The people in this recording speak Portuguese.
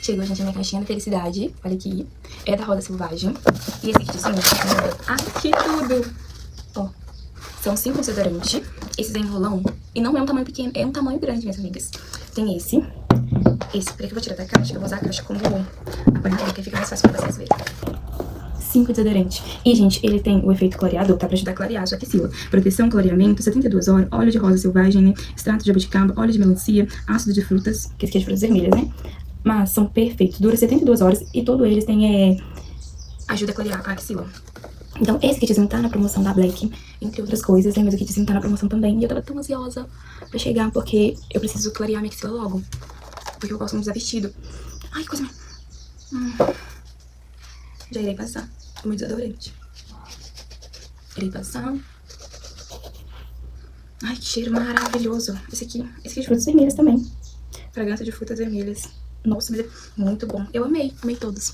Chegou, gente, a minha caixinha da felicidade. Olha aqui. É da Rosa Selvagem. E esse kitzinho, aqui tudo. Ó, são 5 desodorantes. Esses é enrolão. E não é um tamanho pequeno, é um tamanho grande, minhas amigas. Tem esse. Esse, peraí que eu vou tirar da caixa. Eu vou usar a caixa como apanhador, porque fica mais fácil pra vocês verem. 5 desodorantes. E, gente, ele tem o efeito clareador, tá? Pra ajudar a clarear a sua axila. Proteção, clareamento, 72 horas, óleo de rosa selvagem, né? Extrato de jabuticaba, óleo de melancia, ácido de frutas, que esse aqui é de frutas vermelhas, né? Mas são perfeitos. Dura 72 horas e todos eles têm, ajuda a clarear a axila. Então, esse kitzinho tá na promoção da Black, entre outras coisas, né? Mas o kitzinho tá na promoção também. E eu tava tão ansiosa pra chegar, porque eu preciso clarear minha axila logo. Porque eu gosto muito de usar vestido. Ai, que coisa mais... Já irei passar o meu desodorante. Irei passar. Ai, que cheiro maravilhoso. Esse aqui é de frutas vermelhas também. Fragrância de frutas vermelhas. Nossa, mas é muito bom. Eu amei todos.